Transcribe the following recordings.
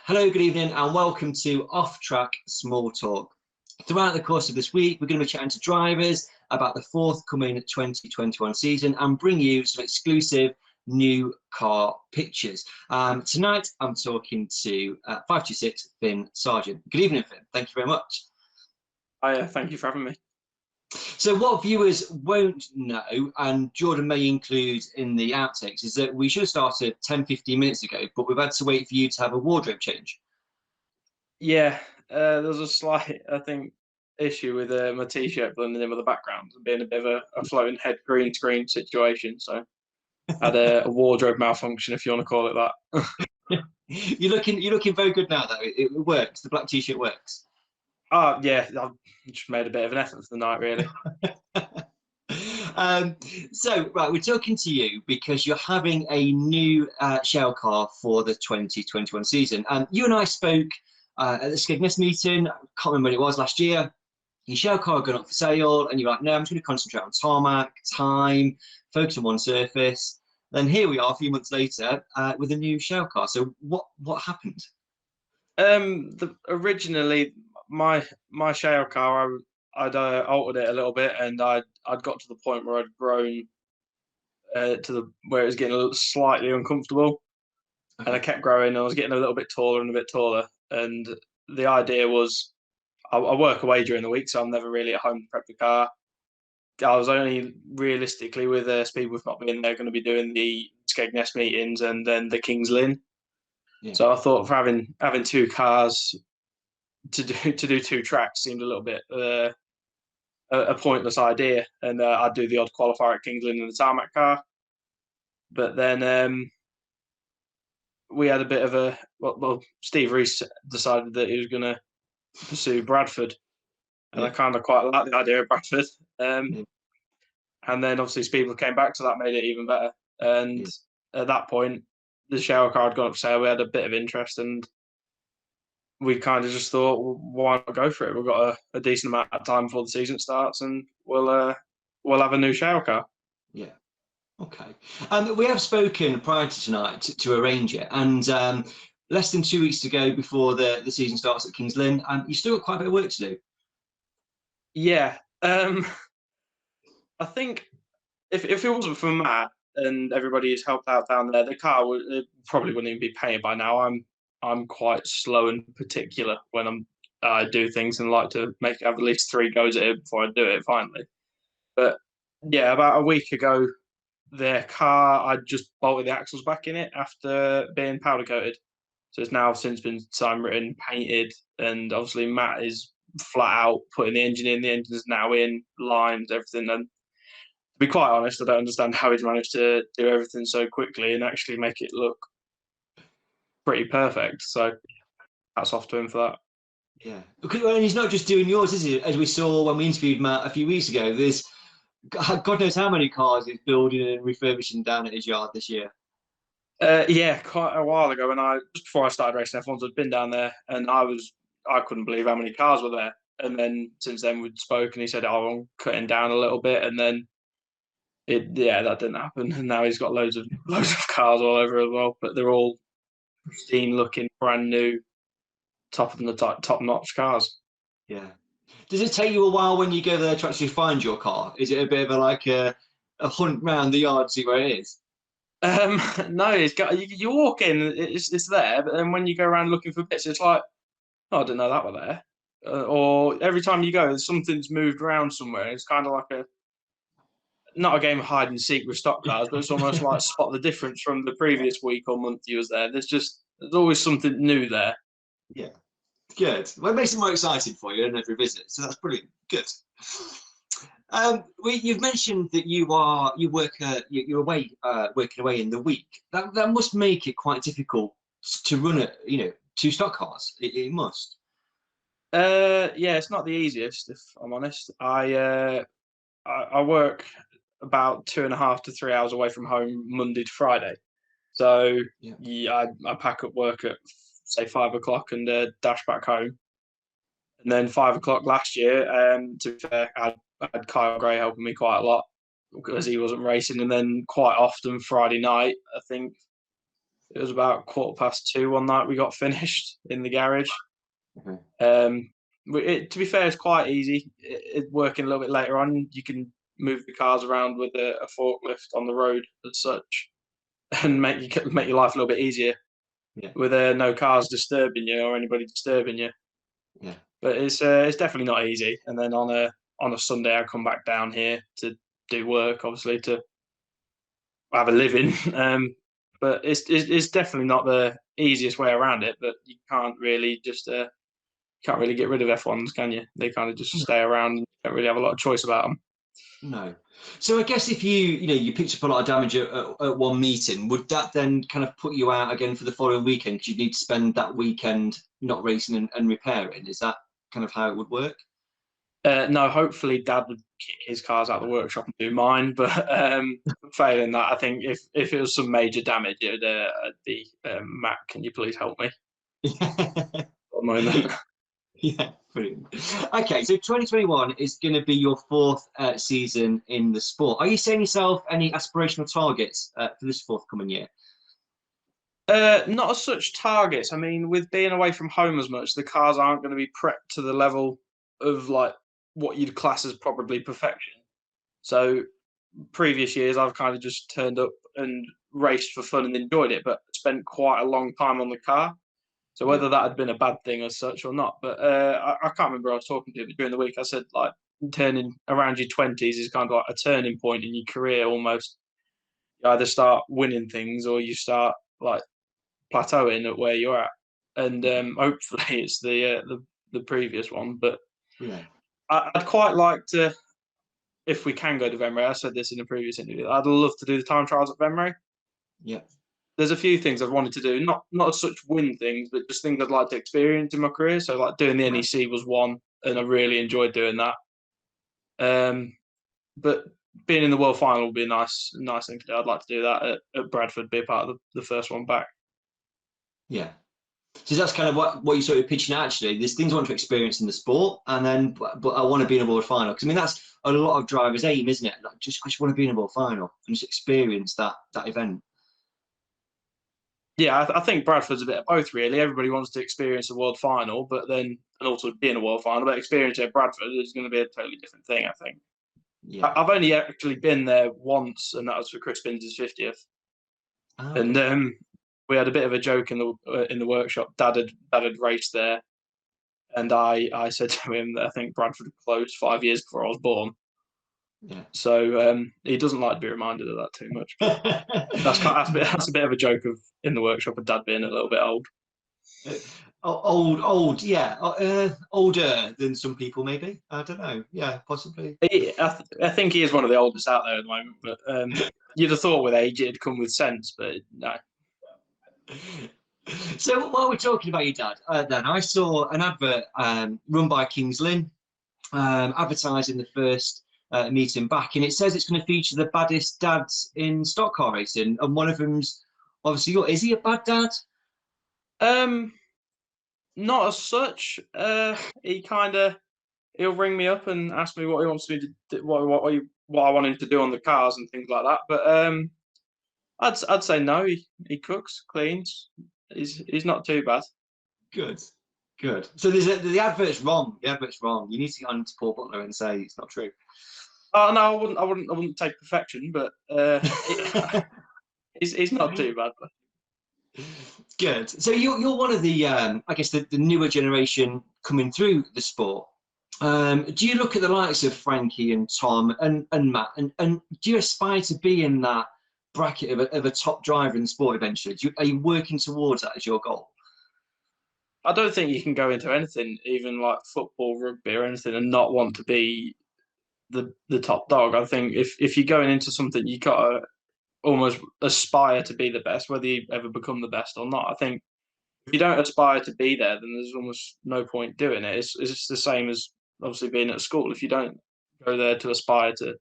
Hello, good evening, and welcome to Off Track Small Talk. Throughout the course of this week, we're going to be chatting to drivers about the forthcoming 2021 season and bring you some exclusive new car pictures. Tonight, I'm talking to 526 Finn Sargent. Good evening, Finn. Thank you very much. Hi, thank you for having me. So what viewers won't know, and Jordan may include in the outtakes, is that we should have started 10-15 minutes ago, but we've had to wait for you to have a wardrobe change. Yeah, there's a slight, I think, issue with my t-shirt blending in with the background and being a bit of a floating head green screen situation. So I had a wardrobe malfunction, if you want to call it that. You're looking very good now, though. It works. The black t-shirt works. Oh yeah, I've just made a bit of an effort for the night, really. So, right, we're talking to you because you're having a new shale car for the 2021 season. You and I spoke at the Skegness meeting, I can't remember when it was, last year. Your shale car had gone up for sale, and you're like, no, I'm just going to concentrate on tarmac, time, focus on one surface. Then here we are a few months later with a new shale car. So what happened? Originally, my shale car, I'd altered it a little bit, and I'd got to the point where I'd grown where it was getting a little slightly uncomfortable, Okay. and I kept growing. I was getting a little bit taller and a bit taller, and the idea was I work away during the week, so I'm never really at home to prep the car. I was only realistically with people who've not been there going to be doing the Skegness meetings and then the Kings Lynn. Yeah. So I thought for having two cars to do two tracks seemed a little bit a pointless idea, and I'd do the odd qualifier at Kings Lynn in the tarmac car. But then we had a bit of a well, Steve Reese decided that he was going to pursue Bradford, and I kind of quite like the idea of Bradford. And then obviously Speedwell came back, so that made it even better. And at that point, the shower car had gone up for sale. We had a bit of interest, and we kind of just thought, well, why not go for it? We've got a decent amount of time before the season starts, and we'll have a new shower car. Yeah. Okay. We have spoken prior to tonight to arrange it, and less than 2 weeks to go before the season starts at Kings Lynn, and you've still got quite a bit of work to do. Yeah. I think if it wasn't for Matt and everybody who's helped out down there, the car probably wouldn't even be painted by now. I'm quite slow and particular when I do things, and like to have at least 3 goes at it before I do it finally. But yeah, about a week ago, the car, I just bolted the axles back in it after being powder coated. So it's now since been time written, painted, and obviously Matt is flat out putting the engine in. The engine's now in, lines, everything. And to be quite honest, I don't understand how he's managed to do everything so quickly and actually make it look pretty perfect. So hats off to him for that. Yeah, and he's not just doing yours, is he? As we saw when we interviewed Matt a few weeks ago, there's God knows how many cars he's building and refurbishing down at his yard this year. Yeah, quite a while ago, just before I started racing F1s, I'd been down there, and I couldn't believe how many cars were there. And then since then we'd spoken, he said, "Oh, I'm cutting down a little bit," and then that didn't happen. And now he's got loads of cars all over as well, but they're all pristine looking, brand new, top notch cars. Yeah. Does it take you a while when you go there to actually find your car? Is it a bit of a hunt round the yard to see where it is? No, you walk in, it's there, but then when you go around looking for bits, it's like, oh, I didn't know that were there. Or every time you go, something's moved around somewhere. It's kind of like not a game of hide and seek with stock cars, but it's almost like spot the difference from the previous week or month you was there. There's always something new there. Yeah, good. Well, it makes it more exciting for you in every visit, so that's brilliant. Good. You've mentioned that you're away working away in the week. That must make it quite difficult to run two stock cars. It must. Yeah, it's not the easiest, if I'm honest. I work about 2.5 to 3 hours away from home Monday to Friday. So I pack up work at say 5 o'clock and dash back home. And then 5 o'clock last year, to be fair, I had Kyle Gray helping me quite a lot because he wasn't racing. And then quite often Friday night, I think It was about 2:15 one night we got finished in the garage. Okay. To be fair, it's quite easy. Working a little bit later on, you can move the cars around with a forklift on the road as such, and make your life a little bit easier Yeah. with no cars disturbing you or anybody disturbing you. Yeah. But it's definitely not easy. And then on a Sunday, I come back down here to do work, obviously to have a living. But it's definitely not the easiest way around it. But you can't really can't really get rid of F1s, can you? They kind of just stay around. And you don't really have a lot of choice about them. No. So I guess if you picked up a lot of damage at one meeting, would that then kind of put you out again for the following weekend? Because you'd need to spend that weekend not racing and repairing. Is that kind of how it would work? No, hopefully Dad would kick his cars out of the workshop and do mine. But failing that, I think if it was some major damage, it would be Matt, can you please help me? At the moment. Yeah, brilliant. Okay, so 2021 is going to be your fourth season in the sport. Are you setting yourself any aspirational targets for this forthcoming year? Not as such targets. I mean, with being away from home as much, the cars aren't going to be prepped to the level of like what you'd class as probably perfection. So previous years, I've kind of just turned up and raced for fun and enjoyed it, but spent quite a long time on the car. So whether that had been a bad thing as such or not, but I can't remember who I was talking to, but during the week I said like turning around your 20s is kind of like a turning point in your career almost. You either start winning things or you start like plateauing at where you're at, and hopefully it's the previous one. But Yeah. I'd quite like to, if we can go to Venray. I said this in a previous interview. I'd love to do the time trials at Venray. Yeah. There's a few things I've wanted to do, not as such win things, but just things I'd like to experience in my career. So like doing the NEC was one, and I really enjoyed doing that. But being in the world final would be a nice thing to do. I'd like to do that at Bradford, be a part of the first one back. Yeah. So that's kind of what you're sort of pitching at, actually. There's things I want to experience in the sport, and then but I want to be in a world final. Because I mean that's a lot of drivers' aim, isn't it? Like I just want to be in a world final and just experience that event. Yeah, I think Bradford's a bit of both, really. Everybody wants to experience a world final, but then and also be in a world final. But experience at Bradford is going to be a totally different thing, I think. Yeah. I've only actually been there once, and that was for Chris Binns' 50th. Oh, And we had a bit of a joke in the workshop. Dad had raced there, and I said to him that I think Bradford closed 5 years before I was born. yeah. So he doesn't like to be reminded of that too much. That's a bit of a joke of in the workshop of Dad being a little bit old. Old, yeah. Older than some people, maybe. I don't know. Yeah, possibly. I think he is one of the oldest out there at the moment. But you'd have thought with age it'd come with sense, but no. So while we're talking about your dad, then I saw an advert run by Kings Lynn advertising the first meeting back, and it says it's going to feature the baddest dads in stock car racing, and one of them's obviously is he a bad dad? Not as such. He'll ring me up and ask me what he wants me to do, what I want him to do on the cars and things like that. But I'd say no. He cooks, cleans. He's not too bad. Good. So the advert's wrong. The advert's wrong. You need to get on to Paul Butler and say it's not true. Oh no, I wouldn't take perfection, but he's not too bad. Good. So you're one of the I guess the newer generation coming through the sport. Do you look at the likes of Frankie and Tom and Matt and do you aspire to be in that bracket of a top driver in the sport eventually? Are you working towards that as your goal? I don't think you can go into anything, even like football, rugby, or anything, and not want to be the top dog. I think if you're going into something, you gotta almost aspire to be the best, whether you ever become the best or not. I think if you don't aspire to be there, then there's almost no point doing it. It's the same as obviously being at school. If you don't go there to aspire to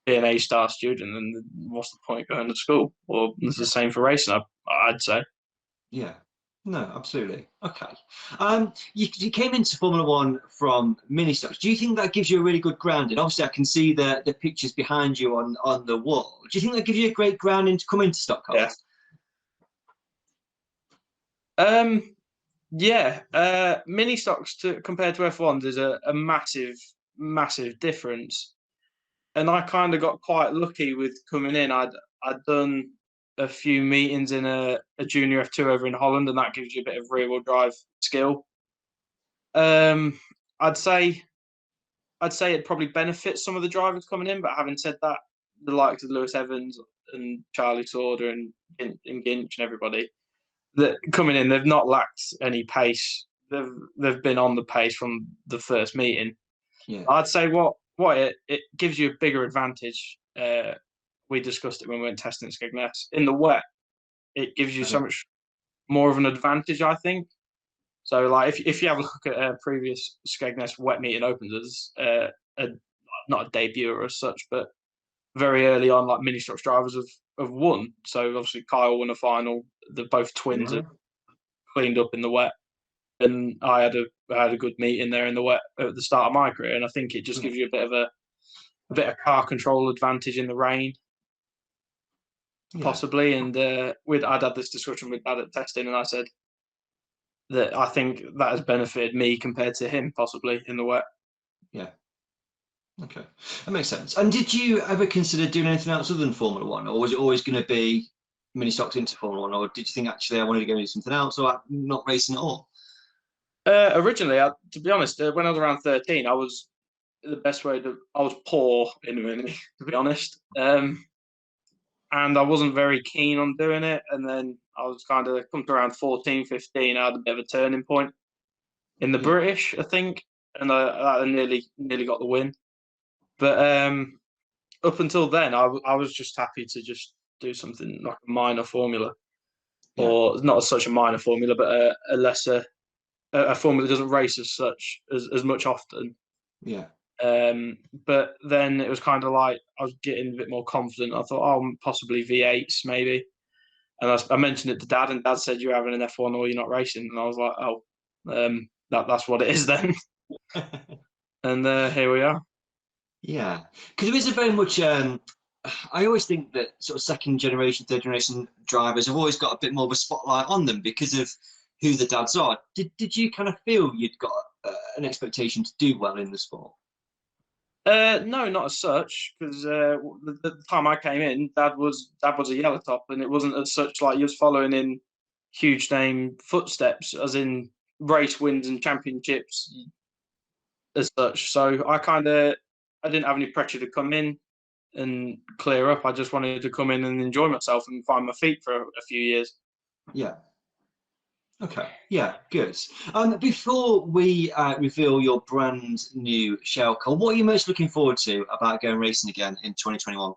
be an A-star student, then what's the point going to school? Or it's the same for racing, I'd say. Yeah. No, absolutely. Okay. You came into Formula One from Ministocks. Do you think that gives you a really good grounding? Obviously, I can see the pictures behind you on the wall. Do you think that gives you a great grounding to come into stock cars? Yeah, Ministocks compared to F1s is a massive difference. And I kind of got quite lucky with coming in. I'd done a few meetings in a junior F2 over in Holland, and that gives you a bit of rear wheel drive skill. Um, I'd say it probably benefits some of the drivers coming in, but having said that, the likes of Lewis Evans and Charlie Sauder and Ginch and everybody that coming in, they've not lacked any pace. They've been on the pace from the first meeting. Yeah. I'd say what it gives you a bigger advantage. We discussed it when we went testing at Skegness. In the wet, it gives you so much more of an advantage, I think. So, like, if you have a look at a previous Skegness wet meeting opens as not a debuter as such, but very early on, like Ministocks drivers have won. So obviously Kyle won a final. Both twins have cleaned up in the wet, and I had a good meeting there in the wet at the start of my career, and I think it just gives you a bit of car control advantage in the rain, possibly. And I'd had this discussion with Dad at testing, and I said that I think that has benefited me compared to him, possibly in the wet. Yeah. Okay, that makes sense. And did you ever consider doing anything else other than Formula One, or was it always going to be Ministocks into Formula One, or did you think actually I wanted to go into something else, or not racing at all? Originally, to be honest, when I was around 13, I was poor in running, to be honest. And I wasn't very keen on doing it. And then I was kind of come to around 14, 15, I had a bit of a turning point in the British, I think. And I nearly got the win. But up until then, I was just happy to just do something like a minor formula. Or not such a minor formula, but a lesser, a formula that doesn't race as much often. Yeah. But then it was kind of like I was getting a bit more confident. I thought, oh, possibly V8s maybe. And I mentioned it to Dad, and Dad said, "You're having an F1 or you're not racing." And I was like, "Oh, that's what it is then." And here we are. Yeah, because there is a very much. I always think that sort of second generation, third generation drivers have always got a bit more of a spotlight on them because of who the dads are. Did you kind of feel you'd got an expectation to do well in the sport? No, not as such, because the time I came in, Dad was a yellow top, and it wasn't as such like you was following in huge name footsteps, as in race wins and championships as such. So I didn't have any pressure to come in and clear up. I just wanted to come in and enjoy myself and find my feet for a few years. Yeah. Okay, yeah, good. Before we reveal your brand new shell car, what are you most looking forward to about going racing again in 2021?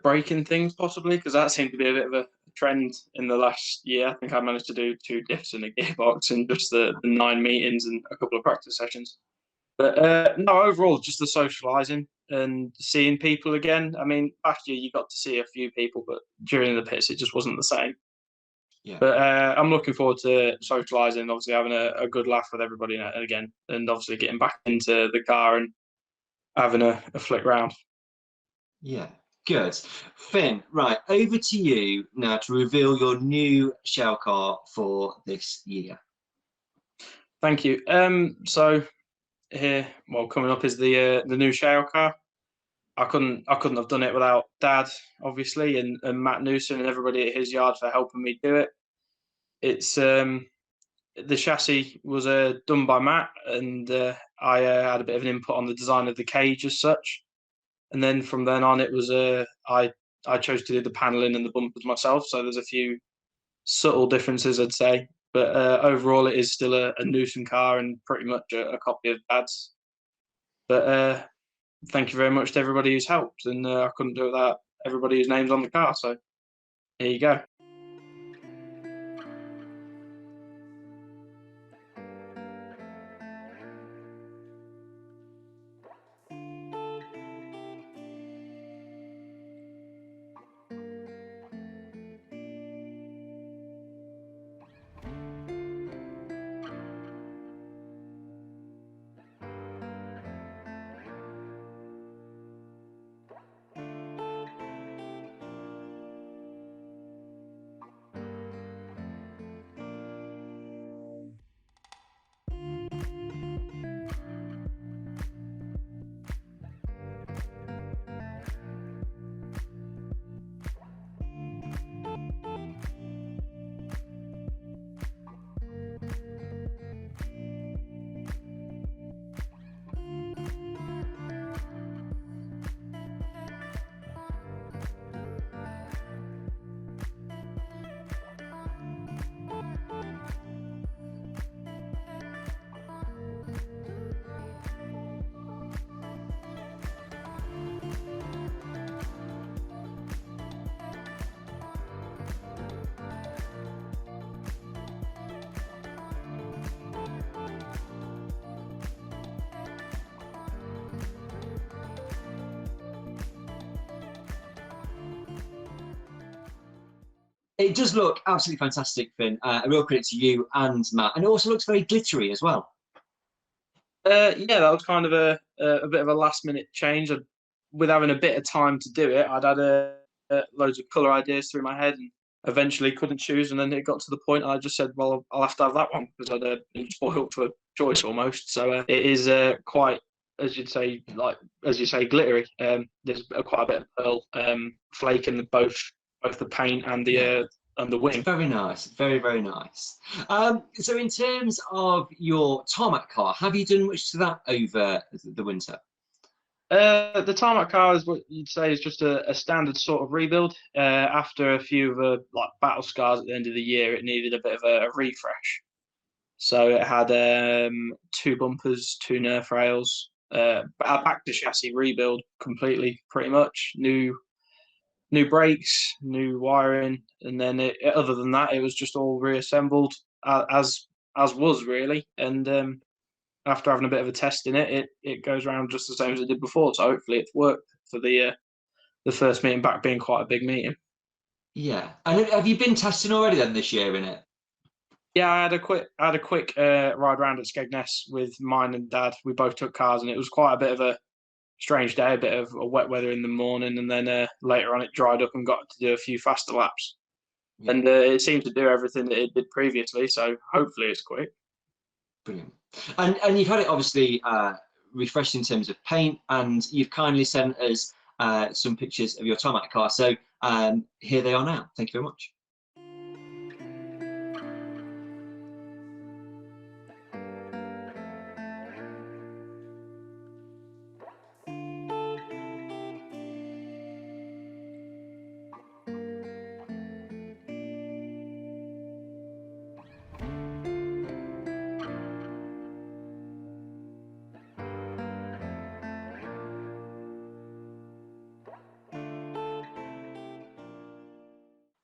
Breaking things possibly, because that seemed to be a bit of a trend in the last year. I think I managed to do 2 diffs and a gearbox in just the 9 meetings and a couple of practice sessions. But no, overall, just the socialising and seeing people again. I mean, last year you got to see a few people, but during the pits it just wasn't the same. Yeah. But I'm looking forward to socialising, obviously having a good laugh with everybody again, and obviously getting back into the car and having a flick round. Yeah, good. Finn, right, over to you now to reveal your new shell car for this year. Thank you. So here, well, coming up is the new shale car. I couldn't have done it without Dad, obviously, and Matt Newson and everybody at his yard for helping me do it. It's the chassis was done by Matt, and I had a bit of an input on the design of the cage as such. And then from then on, it was I chose to do the paneling and the bumpers myself. So there's a few subtle differences, I'd say, but overall, it is still a Newson car and pretty much a copy of Dad's. But thank you very much to everybody who's helped, and I couldn't do it without everybody whose name's on the car. So here you go. It does look absolutely fantastic, Finn. A real credit to you and Matt. And it also looks very glittery as well. Yeah, that was kind of a bit of a last minute change. With having a bit of time to do it, I'd had loads of colour ideas through my head and eventually couldn't choose. And then it got to the point I just said, well, I'll have to have that one because I'd been spoiled for choice almost. So it is quite, as you say, glittery. There's quite a bit of pearl flake in both the paint and the wing. Very nice, very, very nice. So in terms of your tarmac car, have you done much to that over the winter? The tarmac car is what you'd say is just a standard sort of rebuild. After a few of the battle scars at the end of the year, it needed a bit of a refresh. So it had 2 bumpers, 2 nerf rails, a back to chassis rebuild completely, pretty much. New brakes, new wiring, and then other than that, it was just all reassembled as was really. And after having a bit of a test in it goes around just the same as it did before. So hopefully it's worked for the first meeting back being quite a big meeting. Yeah, and have you been testing already then this year in it? Yeah, I had a quick ride around at Skegness with mine and Dad. We both took cars, and it was quite a bit of a strange day, a bit of a wet weather in the morning, and then later on it dried up and got to do a few faster laps. Yeah. And it seemed to do everything that it did previously, so hopefully it's quick. Brilliant. And you've had it obviously refreshed in terms of paint, and you've kindly sent us some pictures of your tarmac car. So here they are now. Thank you very much.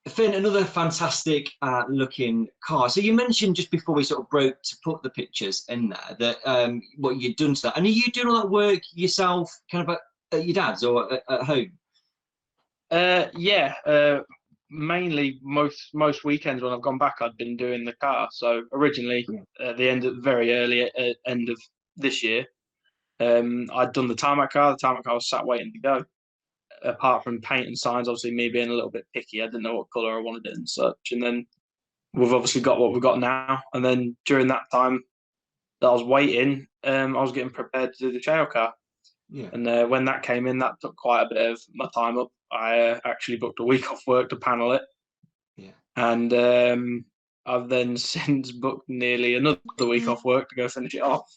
Finn, another fantastic looking car. So you mentioned just before we sort of broke to put the pictures in there that what you'd done to that. And are you doing all that work yourself kind of at your dad's or at home? Yeah, mainly most weekends when I've gone back, I'd been doing the car. So originally, at the very early end of this year, I'd done the tarmac car. The tarmac car was sat waiting to go. Apart from paint and signs, obviously me being a little bit picky, I didn't know what colour I wanted it and such. And then we've obviously got what we've got now. And then during that time that I was waiting, I was getting prepared to do the shale car. Yeah. And when that came in, that took quite a bit of my time up. I actually booked a week off work to panel it. Yeah. And I've then since booked nearly another week off work to go finish it off.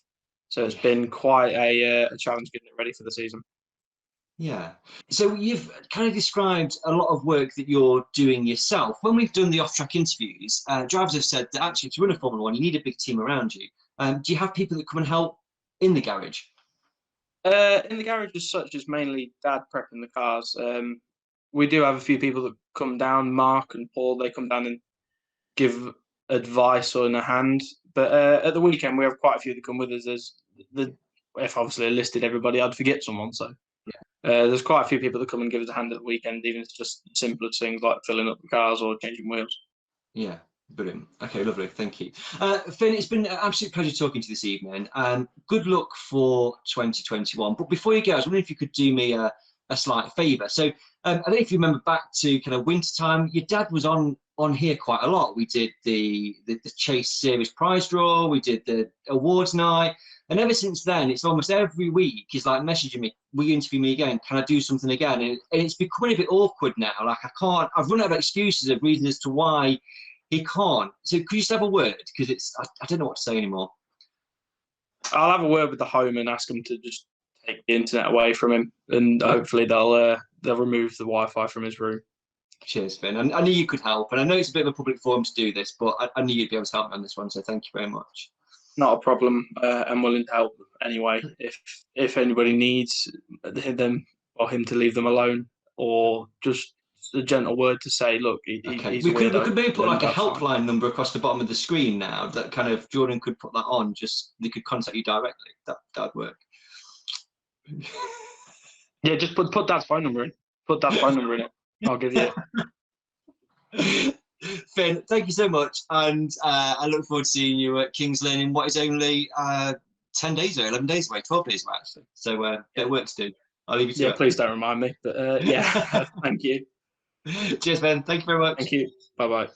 So it's been quite a challenge getting it ready for the season. Yeah. So you've kind of described a lot of work that you're doing yourself. When we've done the off-track interviews, drivers have said that actually to run a Formula One, you need a big team around you. Do you have people that come and help in the garage? In the garage as such, is mainly Dad prepping the cars. We do have a few people that come down, Mark and Paul, they come down and give advice or in a hand. But at the weekend, we have quite a few that come with us. If obviously I listed everybody, I'd forget someone. So there's quite a few people that come and give us a hand at the weekend, even if it's just simple things like filling up the cars or changing wheels. Yeah, brilliant. Okay, lovely. Thank you. Finn, it's been an absolute pleasure talking to you this evening. Good luck for 2021. But before you go, I was wondering if you could do me a slight favour. So I don't know if you remember back to kind of winter time, your dad was on here quite a lot. We did the Chase Series prize draw, we did the awards night. And ever since then, it's almost every week he's like messaging me, will you interview me again? Can I do something again? And it's becoming a bit awkward now. Like I've run out of excuses of reasons as to why he can't. So could you just have a word? Because I don't know what to say anymore. I'll have a word with the home and ask them to just take the internet away from him. And hopefully they'll remove the Wi-Fi from his room. Cheers, Finn. I knew you could help. And I know it's a bit of a public forum to do this, but I knew you'd be able to help me on this one. So thank you very much. Not a problem. I'm willing to help anyway. If anybody needs them or him to leave them alone, or just a gentle word to say, look, he's we could maybe put like a helpline number across the bottom of the screen now. That kind of Jordan could put that on. Just they could contact you directly. That'd work. Yeah, just put Dad's phone number in. Put Dad's phone number in it. I'll give you it. Finn, thank you so much, and I look forward to seeing you at King's Lynn in what is only 10 days away, 11 days away, 12 days away actually. So bit of work to do. I'll leave you to Yeah, it. please don't remind me. But yeah, thank you. Cheers, Ben. Thank you very much. Thank you. Bye bye.